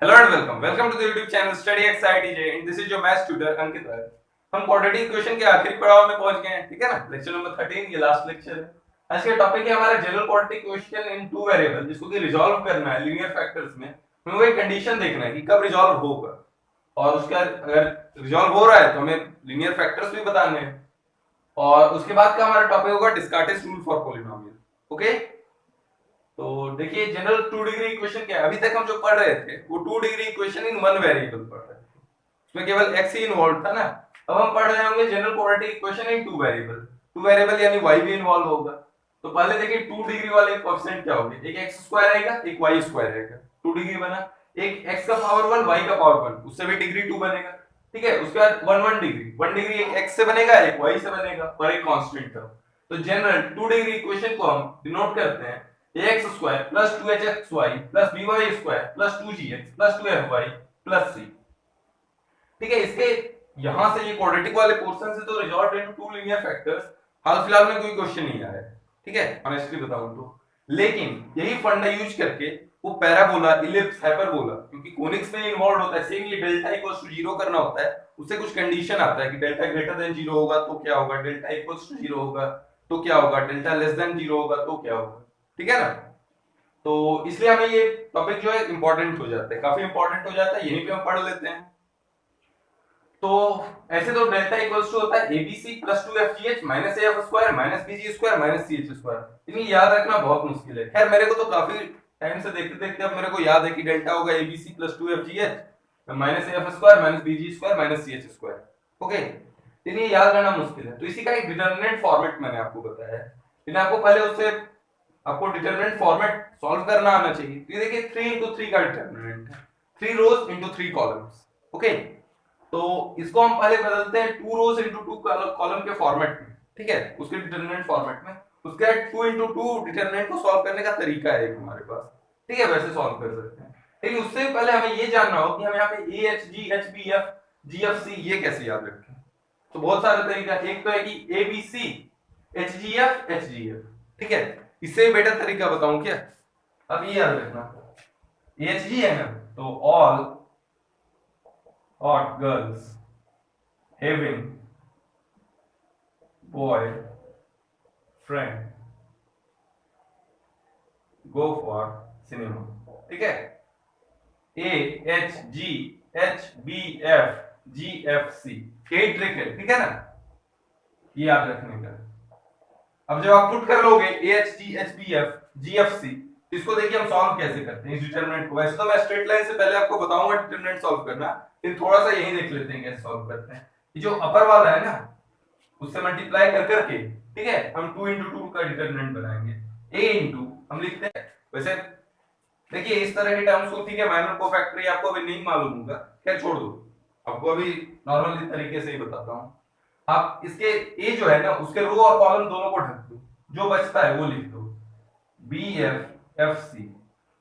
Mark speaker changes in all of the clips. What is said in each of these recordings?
Speaker 1: Hello and welcome to the YouTube channel Study XITJ and this is your math tutor अंकित राय। हम quadratic equation के आखिरी पड़ाव में पहुंच गए हैं, ठीक है ना। लेक्चर नंबर 13 ये लास्ट लेक्चर है। आज का टॉपिक है हमारा general quadratic equation in two variable, जिसको कि रिजॉल्व करना है लीनियर फैक्टर्स में। हमें वो एक कंडीशन देखना है कि कब रिजॉल्व होगा, और उसका अगर रिजॉल्व हो रहा है तो हमें लीनियर फैक्टर्स भी बताने हैं। और उसके बाद का हमारा टॉपिक होगा डिस्कार्टेस रूल फॉर पॉलिनोमियल। ओके, तो देखिए जनरल टू डिग्री इक्वेशन क्या है। अभी तक हम जो पढ़ रहे थे वो two degree equation in one variable पढ़ रहे थे, उसमें केवल x ही इन्वॉल्व था ना। अब हम पढ़ रहे होंगे general quadratic equation in two variable यानी y भी इन्वॉल्व होगा। तो पहले देखिए टू डिग्री वाले कोएफिशिएंट क्या होंगे, एक x स्क्वायर रहेगा एक y स्क्वायर रहेगा, टू डिग्री बना। एक x का पावर 1 y का पावर 1, उससे भी डिग्री 2 बनेगा, ठीक है। उसके बाद 1 डिग्री एक x से बनेगा एक y से बनेगा और एक कांस्टेंट टर्म। तो जनरल टू डिग्री इक्वेशन को हम डिनोट करते हैं ax square plus 2hxy plus by square plus 2gx plus 2fy plus c, ठीक है। इसके यहां से ये क्वाड्रेटिक वाले पोर्शन से तो resolve into two linear factors हाल फिलहाल में कोई क्वेश्चन नहीं आया है, ठीक है, ऑनेस्टली बताऊं तो। लेकिन यही फंडा यूज करके वो पैराबोला, इलिप्स, हाइपरबोला, क्योंकि कोनिक्स में इन्वॉल्व होता है, सेम ये डेल्टा इक्वल्स टू 0 करना होता है, उससे कुछ कंडीशन आता है कि डेल्टा ग्रेटर देन 0 होगा तो क्या होगा, डेल्टा इक्वल्स टू 0 होगा तो क्या होगा, डेल्टा लेस देन 0 होगा तो क्या होगा, ठीक है ना। तो इसलिए हमें ये टॉपिक जो है इंपॉर्टेंट हो जाता है, काफी इंपॉर्टेंट हो जाता है, यहीं पे हम पढ़ लेते हैं। तो ऐसे तो डेल्टा इक्वल्स टू होता है abc plus 2fgh minus af square minus bg square minus ch square. इन्हें याद रखना बहुत मुश्किल है। खैर मेरे को तो काफी टाइम से देखते देखते अब मेरे को याद है कि डेल्टा होगा abc plus 2fgh minus af square minus bg square minus ch square. Okay, इन्हें याद करना मुश्किल है, तो इसी का एक डिटरमिनेंट फॉर्मेट मैंने आपको बताया है। इन्हें आपको पहले उससे आपको डिटरमिनेंट फॉर्मेट सॉल्व करना आना चाहिए। तो ये देखिए 3 into 3 का डिटरमिनेंट है, 3 रोज into 3 कॉलम्स। ओके, तो इसको हम पहले बदलते हैं 2 रोज into 2 कॉलम के फॉर्मेट में, ठीक है, उसके डिटरमिनेंट फॉर्मेट में। उसके बाद 2 into 2 डिटरमिनेंट को सॉल्व करने का तरीका है एक हमारे पास, ठीक है, वैसे सॉल्व कर सकते हैं। लेकिन उससे पहले हमें ये जानना हो कि हम यहाँ पे A H G H B F G F C ये कैसे याद रखें। तो बहुत सारे तरीका, एक तो है कि A B C H G F, ठीक है। इससे बेटर तरीका बताऊं क्या। अब ये याद रखना, एच जी है ना, तो all hot girls having boy friend go for cinema, ठीक है। A H G H B F G F C, यही ट्रिक है, ठीक है ना, ये याद रखने का। अब जब आप पुट कर लोगे A H G H B F G F C, तो इसको देखिए हम सॉल्व कैसे करते हैं इस डिटरमिनेंट को। वैसे तो मैं स्ट्रेट लाइन से पहले आपको बताऊंगा डिटरमिनेंट सॉल्व करना, फिर थोड़ा सा यही देख लेते हैं कैसे सॉल्व करते हैं। ये जो अपर वाला है ना, उससे मल्टीप्लाई कर करके, ठीक है, हम 2 into 2 का डिटरमिनेंट बनाएंगे। a into हम लिखते हैं, वैसे देखिए इस तरह के टर्म्स को, ठीक है, माइनर कोफैक्टरी आपको अभी नहीं मालूम होगा, खैर छोड़ दो, आपको अभी नॉर्मल तरीके से ही बताता हूँ। आप इसके ए जो है ना, उसके रो और कॉलम दोनों को ढक दो, जो बचता है वो लिख दो बी एफ एफ सी।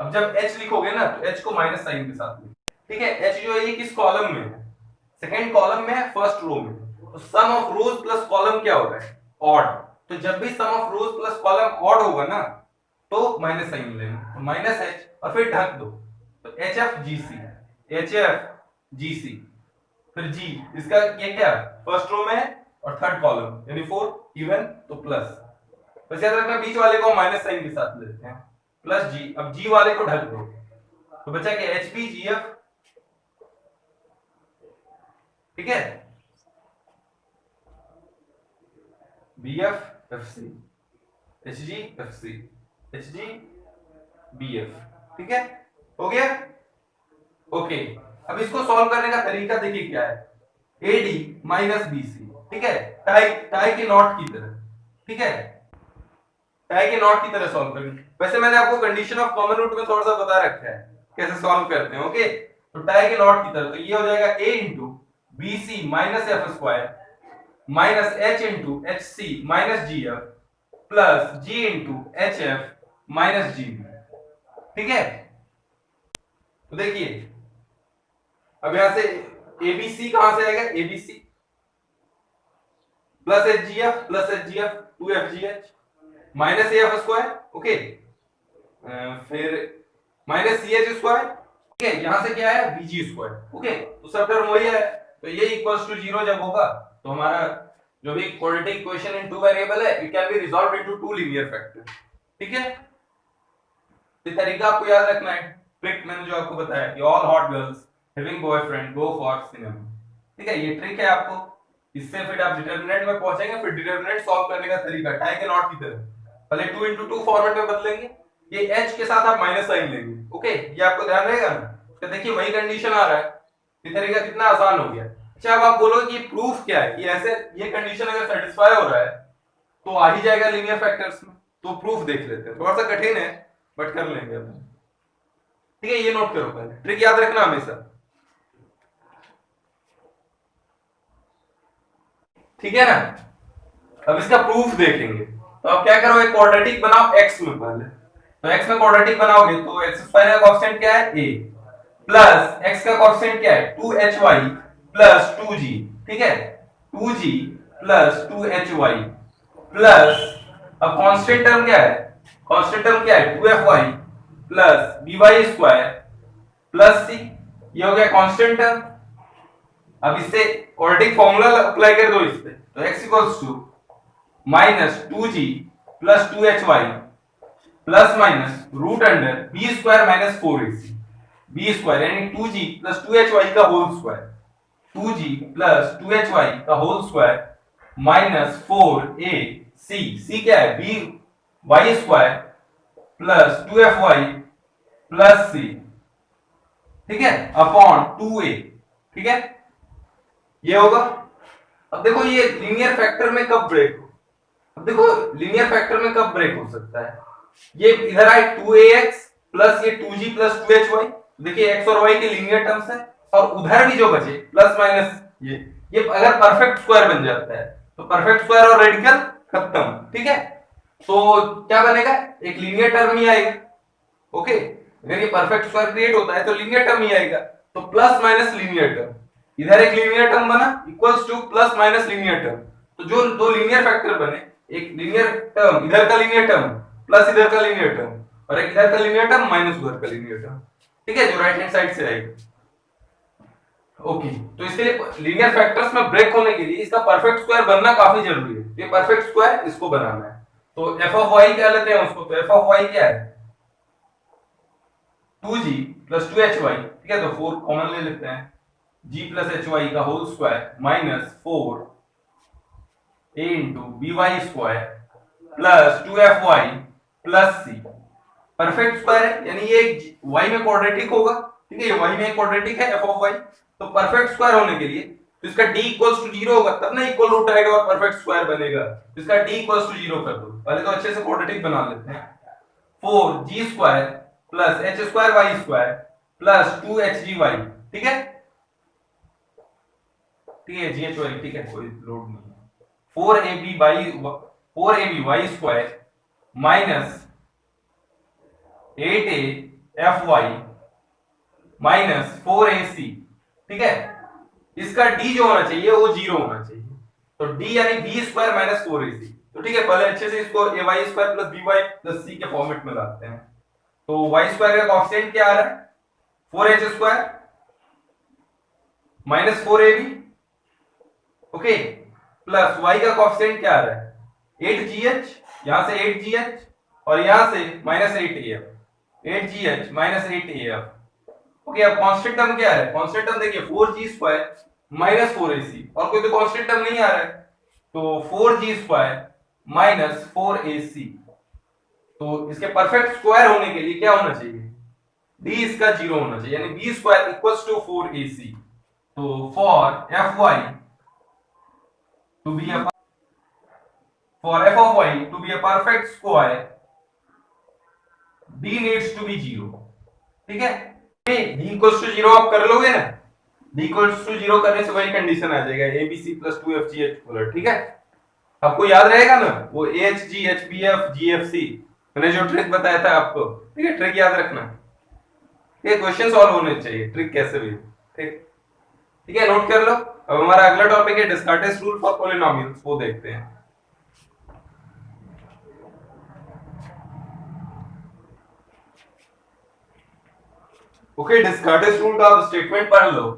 Speaker 1: अब जब एच लिखोगे ना तो एच को माइनस साइन के साथ लिखो, ठीक है। एच जो है ये किस कॉलम में है, सेकंड कॉलम में है, फर्स्ट रो में। तो sum of rows plus column क्या होगा, ऑड। तो जब भी sum of rows plus column odd होगा ना तो माइनस साइन लेना, तो माइनस एच और फिर ढक दो, तो एच एफ जी सी, एच एफ जी सी, फिर जी, इसका ये क्या फर्स्ट रो में है और थर्ड कॉलम यानी 4 इवन, तो प्लस, बस याद रखना बीच वाले को माइनस साइन के साथ लेते हैं, प्लस जी। अब जी वाले को ढक दो, तो बचा क्या एच पी जी एफ, ठीक है, B F F C, H G F C, H G B F, ठीक है, हो गया। ओके, अब इसको सॉल्व करने का तरीका देखिए क्या है, A D minus B C, ठीक है, टाई टाई के नॉट की तरह, ठीक है, टाई के नॉट की तरह सॉल्व करेंगे। वैसे मैंने आपको कंडीशन ऑफ कॉमन रूट में थोड़ा सा बता रखा है कैसे सॉल्व करते हैं। ओके, तो टाई के नॉट की तरह, तो ये हो जाएगा a into B C minus F square minus H into H C minus G F plus G into H F minus G B, ठीक है। तो देखिए अब यहां से एबीसी कहां से आएगा, ABC plus H G F plus H G F 2fgh minus F square, okay, फिर माइनस सी एच स्क्वायर ठीक है, यहां से क्या है bg स्क्वायर। ओके, तो सब टर्म वही है, तो ये इक्वल्स टू 0 जब होगा तो हमारा जो भी quadratic equation in two variable है it can be resolved into two linear factor. ठीक है, ये तरीका आपको याद रखना है। ट्रिक मैंने जो आपको बताया कि all hot girls having boyfriend go for cinema. ठीक है, ये ट्रिक है आपको, इससे फिर आप डिटरमिनेंट में पहुंचेंगे। फिर डिटरमिनेंट सॉल्व करने का तरीका टाई के नॉट की तरह, पहले 2 into 2 फॉर्मेट में बदलेंगे, ये h के साथ आप माइनस साइन लेंगे। ओके, ये आपको ध्यान रहेगा ना। तो देखिए वही कंडीशन आ रहा है, ये तरीका कितना आसान हो गया। अच्छा, अब आप बोलोगे कि प्रूफ क्या है, कि ऐसे ये कंडीशन अगर सेटिस्फाई हो रहा है तो आ ही जाएगा लीनियर फैक्टर्स में। तो प्रूफ देख लेते हैं, थोड़ा सा कठिन है बट कर लेंगे अब। ठीक है, ये नोट करो, पहले ट्रिक याद रखना हमेशा। ठीक है ना, अब इसका प्रूफ देखेंगे। तो अब क्या करो, एक क्वाड्रेटिक बनाओ x में पहले। तो x में क्वाड्रेटिक बनाओगे तो x स्क्वायर का कांस्टेंट क्या है a, प्लस x का कांस्टेंट क्या है 2hy प्लस 2g। ठीक है, 2g प्लस 2hy प्लस, अब कांस्टेंट टर्म क्या है, कांस्टेंट टर्म क्या है 2fy plus by square plus c। ये हो गया कांस्टेंट टर्म। अब इससे क्वाड्रेटिक फॉर्मूला अप्लाई कर दो इस पे, तो x equals to minus 2g plus 2hy plus minus root under B square minus 4ac। B square यानी 2g प्लस 2hy का whole square, 2g plus 2hy का whole square minus 4ac। c क्या है b y square plus 2fy plus c। ठीक है, upon 2a। ठीक है, ये होगा। अब देखो ये लीनियर फैक्टर में कब ब्रेक हो, अब देखो लीनियर फैक्टर में कब ब्रेक हो सकता है, ये इधर आए 2ax प्लस ये 2g प्लस 2hy। देखिए x और y के लीनियर टर्म्स है, और उधर भी जो बचे प्लस माइनस ये अगर परफेक्ट स्क्वायर बन जाता है तो परफेक्ट स्क्वायर और रेडिकल खत्म। ठीक है, तो क्या बनेगा, एक लीनियर टर्म ही आएगा। ओके, अगर ये परफेक्ट स्क्वायर क्रिएट होता है तो लीनियर टर्म ही आएगा, तो प्लस माइनस लीनियर टर्म, इधर एक लीनियर टर्म बना equals two plus minus linear term. तो जो दो लीनियर फैक्टर बने, एक लीनियर टर्म इधर का लीनियर टर्म प्लस इधर का लीनियर टर्म, और एक इधर का लीनियर टर्म माइनस उधर का लीनियर टर्म। ठीक है, जो राइट हैंड साइड से आएगा। ओके, तो इसके लिए लीनियर फैक्टर्स में ब्रेक होने के लिए इसका परफेक्ट स्क्वायर बनना काफी जरूरी है। ये परफेक्ट स्क्वायर इसको बनाना है, तो एफ ऑफ वाई क्या लेते हैं उसको, तो एफ ऑफ वाई क्या है 2g प्लस 2hy। ठीक है, तो 4 कॉमन ले लेते हैं, g प्लस hy का whole square minus 4 a into B Y square plus 2fy plus c। Perfect square है यानी ये y में क्वाड्रेटिक होगा। ठीक है, ये y में क्वाड्रेटिक है f ऑफ y, तो परफेक्ट स्क्वायर होने के लिए तो इसका d इक्वल्स टू 0 होगा, तब ना इक्वल रूट आएगा और परफेक्ट स्क्वायर बनेगा। तो इसका d इक्वल्स टू 0 कर दो, पहले तो अच्छे से क्वाड्रेटिक बना लेते हैं। 4g square plus h square y square plus 2hgy। ठीक है, ठीक है ghy, ठीक है कोई लोड नहीं है। 4ab y square minus 8afy minus 4ac। ठीक है, इसका d जो होना चाहिए वो 0 होना चाहिए, तो d यानी b स्क्वायर माइनस 4ac। तो ठीक है, पहले अच्छे से इसको ay square plus by plus c के फॉर्मेट में लाते हैं। तो y स्क्वायर का कांस्टेंट क्या आ रहा है 4h square minus 4ab। Okay, plus y का कांस्टेंट क्या आ रहा है 8gh, यहां से 8gh और यहां से minus 8af, 8gh minus 8af। Okay, अब कांस्टेंट टर्म क्या है, कांस्टेंट टर्म देखिए 4g स्क्वायर माइनस 4ac, और कोई तो कांस्टेंट टर्म नहीं आ रहा है, तो 4g स्क्वायर माइनस 4ac। तो इसके परफेक्ट स्क्वायर होने के लिए क्या होना चाहिए, d इसका 0 होना चाहिए, यानी b square equals to 4ac। तो for fy to be a for f of y to be a perfect square d needs to be 0। ठीक है, d equals to 0 आप कर लोगे ना, d equals to 0 करने से वही कंडीशन आ जाएगा abc plus 2fgh उलट। ठीक है, आपको याद रहेगा ना वो ahg hbf gfc, मैंने जो ट्रिक बताया था आपको। ठीक है, ट्रिक याद रखना, ये क्वेश्चन सॉल्व होने चाहिए ट्रिक कैसे भी। ठीक, ठीक है, नोट कर लो। अब हमारा अगला टॉपिक है डिस्कार्टेस रूल फॉर पॉलिनोमियल्स, वो देखते हैं। ओके, डिस्कार्टेस रूल का आप स्टेटमेंट पढ़ लो।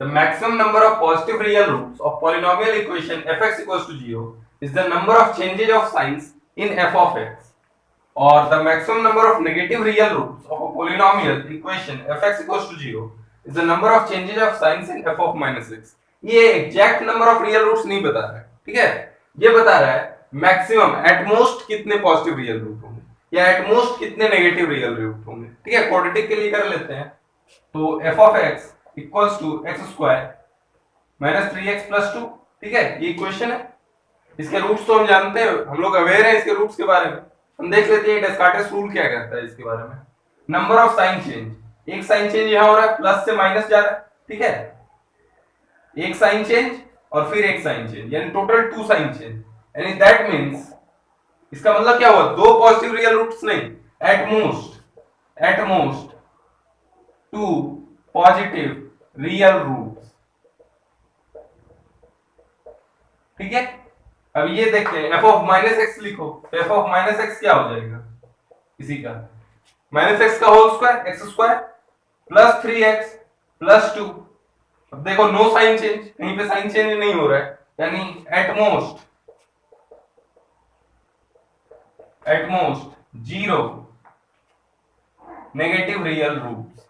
Speaker 1: The maximum number of positive real roots of polynomial equation f(x) equals to 0 is the number of changes of signs in f of x, or the maximum number of negative real roots of a polynomial equation f(x) equals to 0 is the number of changes of signs in f of minus x। ये exact number of real roots नहीं बता रहा है, ठीक है, ये बता रहा है मैक्सिमम एट मोस्ट कितने पॉजिटिव रियल रूट होंगे या एट मोस्ट कितने नेगेटिव रियल रूट होंगे, ठीक है। क्वाड्रेटिक के लिए कर लेते हैं, तो f of x equals to X square minus 3x plus 2, ठीक है, ये इक्वेशन है। इसके रूट्स तो हम जानते हैं, हम लोग अवेयर हैं इसके रूट्स के बारे में। हम देख लेते हैं डेस्कार्टेस रूल क्या कहता है इसके बारे में। नंबर ऑफ साइन चेंज, एक साइन चेंज यहां हो रहा है, प्लस से माइनस जा रहा है, ठीक है, एक साइन चेंज और फिर एक साइन चेंज, यानी टोटल 2 साइन चेंज, यानी दैट मींस इसका मतलब क्या हुआ, 2 पॉजिटिव रियल रूट्स नहीं, at most 2 positive real roots, ठीक है। अब ये देखते हैं, f ऑफ माइनस एक्स लिखो, तो f ऑफ माइनस एक्स क्या हो जाएगा, इसी का माइनस एक्स का whole square X square plus 3x plus 2। अब देखो नो साइन चेंज, कहीं पे साइन चेंज नहीं हो रहा है, यानी at most 0 negative real roots,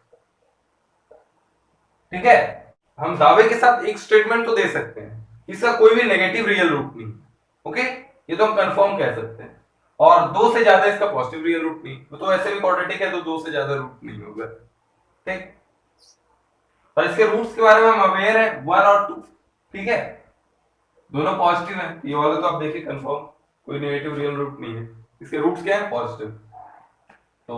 Speaker 1: ठीक है। हम दावे के साथ एक स्टेटमेंट तो दे सकते हैं, इसका कोई भी नेगेटिव रियल रूट नहीं, ओके, ये तो हम कंफर्म कह सकते हैं। और 2 से ज्यादा इसका पॉजिटिव रियल रूट नहीं, तो ऐसे भी क्वाड्रेटिक है तो 2 से ज्यादा रूट नहीं होगा, ठीक। और इसके रूट्स के बारे में हम अवेयर है 1 और 2, ठीक है, दोनों पॉजिटिव हैं, ये वाला तो आप देखिए कंफर्म, कोई नेगेटिव रियल रूट नहीं है, इसके रूट्स क्या है, पॉजिटिव। तो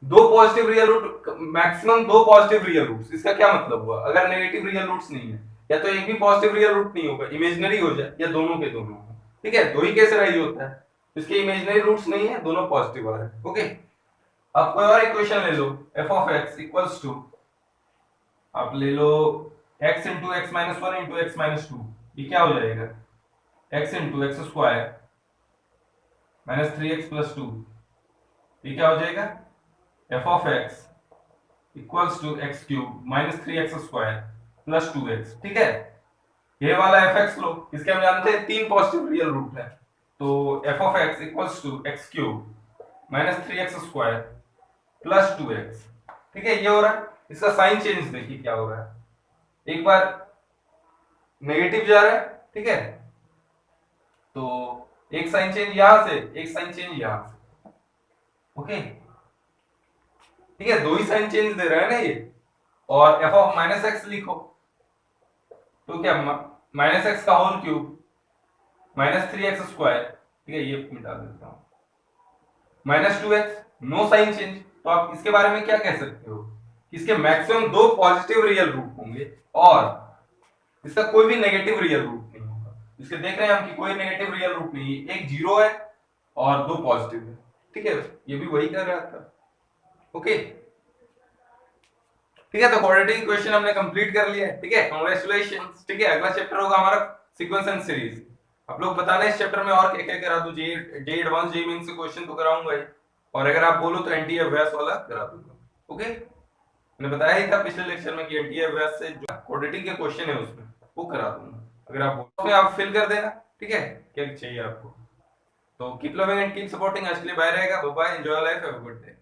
Speaker 1: 2 positive real root, maximum 2 positive real roots, इसका क्या मतलब हुआ, अगर नेगेटिव रियल रूट्स नहीं है, या तो एक भी पॉजिटिव रियल रूट नहीं होगा, इमेजिनरी हो जाए, या दोनों के दोनों, ठीक है, दो ही केस राइज होता है, इसके इमेजिनरी रूट्स नहीं है, दोनों पॉजिटिव आ रहे हैं, ओके। अब कोई और इक्वेशन ले लो, f of x equals to, आप ले लो x into x minus 1 into x minus 2, ये क्या हो जाएगा, x into x square minus 3x plus 2, ये क्या हो जाएगा, f of x equals to x cube minus 3x square plus 2x, ठीक है। ये वाला fx लो, इसके हम जानते हैं 3 पॉजिटिव रियल रूट है, तो f of x equals to x cube minus 3x square plus 2x, ठीक है, ये हो रहा है। इसका साइन चेंज देखिए क्या हो रहा है, एक बार नेगेटिव जा रहा है, ठीक है, तो एक साइन चेंज यहां से, एक साइन चेंज यहां से, ओके, ठीक है, 2 ही साइन चेंज दे रहा है ना ये। और f ऑफ माइनस एक्स लिखो, तो क्या माइनस एक्स का whole cube minus 3x square, ठीक है, ये मिटा देता हूं, minus 2x, no sign change, तो आप इसके बारे में क्या कह सकते हो, इसके मैक्सिमम 2 पॉजिटिव रियल रूट होंगे और इसका कोई भी नेगेटिव रियल रूट नहीं होगा। इसके देख रहे हैं हम कि कोई नेगेटिव रियल रूट नहीं है, एक 0 है और 2 पॉजिटिव है, ठीक है, ये भी वही कर रहा था, ओके, ठीक है। तो क्वाड्रेटिक इक्वेशन हमने कंप्लीट कर लिया है, ठीक है, कांग्रेचुलेशंस, ठीक है। अगला चैप्टर होगा हमारा सीक्वेंस एंड सीरीज। आप लोग बताना इस चैप्टर में और क्या क्या करा दूं, जे एडवांस जे मीन से क्वेश्चन तो कराऊंगा ही, और अगर आप बोलो तो एनटीए अभ्यास वाला करा दूंगा, ओके। मैंने बताया ही था पिछले लेक्चर में कि एनटीए अभ्यास से जो क्वाड्रेटिक के क्वेश्चन है उसमें वो करा दूंगा, अगर आप बोलो उसमें आप फिल कर देना, ठीक है, क्या चाहिए आपको। तो keep loving and keep supporting, आज के लिए बाय रहेगा, bye bye, enjoy life, have a good day.